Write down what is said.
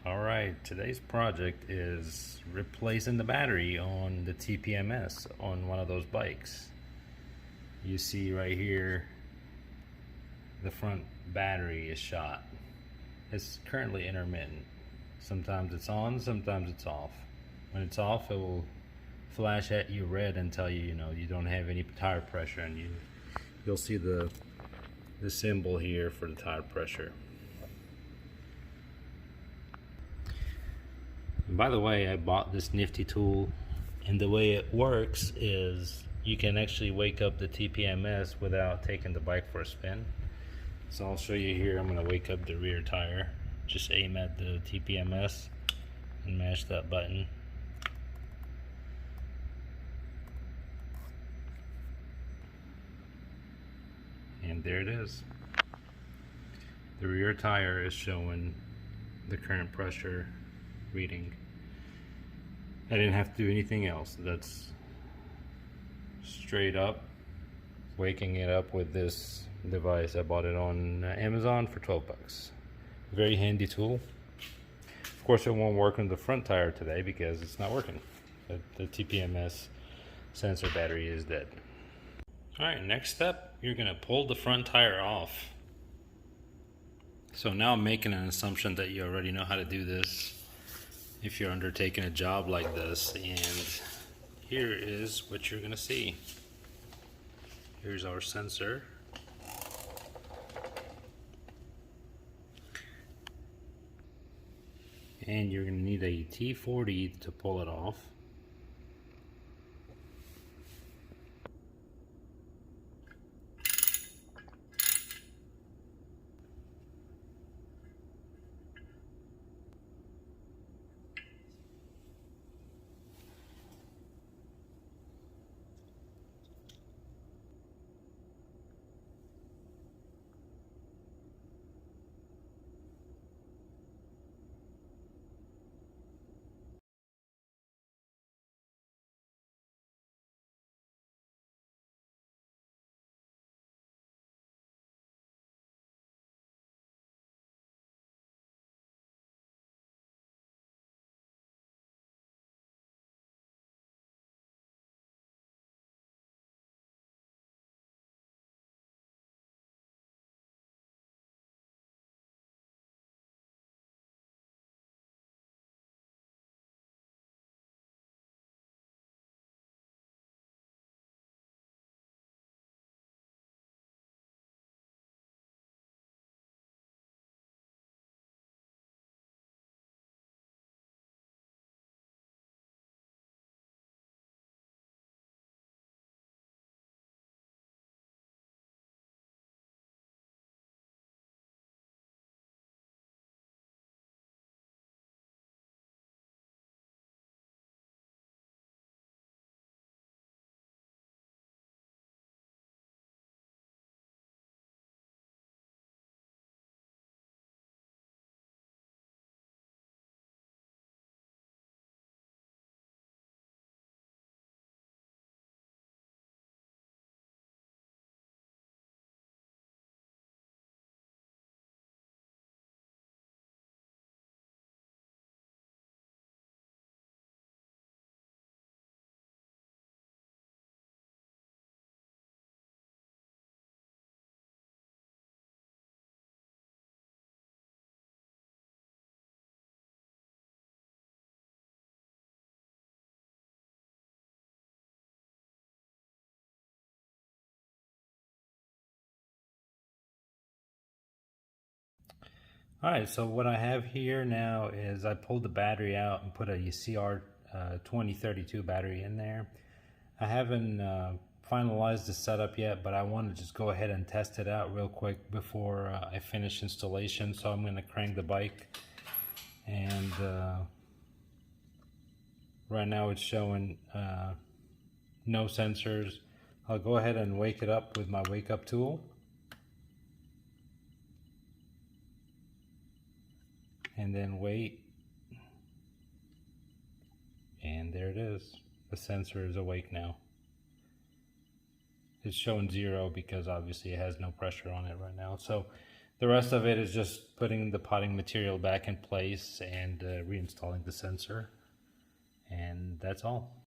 Alright, today's project is replacing the battery on the TPMS on one of those bikes. You see right here, the front battery is shot. It's currently intermittent. Sometimes it's on, sometimes it's off. When it's off, it will flash at you red and tell you, you don't have any tire pressure, and you'll see the symbol here for the tire pressure. By the way, I bought this nifty tool, and the way it works is you can actually wake up the TPMS without taking the bike for a spin. So I'll show you here. I'm going to wake up the rear tire. Just aim at the TPMS and mash that button. And there it is. The rear tire is showing the current pressure reading. I didn't have to do anything else. That's straight up waking it up with this device. I bought it on Amazon for 12 bucks. Very handy tool. Of course, it won't work on the front tire today because it's not working. The TPMS sensor battery is dead. Alright, next step, you're going to pull the front tire off. So now I'm making an assumption that you already know how to do this if you're undertaking a job like this, and here is what you're going to see. Here's our sensor. And you're going to need a T40 to pull it off. Alright, so what I have here now is I pulled the battery out and put a CR2032 battery in there. I haven't finalized the setup yet, but I want to just go ahead and test it out real quick before I finish installation. So I'm going to crank the bike, and right now it's showing no sensors. I'll go ahead and wake it up with my wake up tool. And then wait, and there it is. The sensor is awake now. It's showing 0 because obviously it has no pressure on it right now. So The rest of it is just putting the potting material back in place and reinstalling the sensor. And that's all.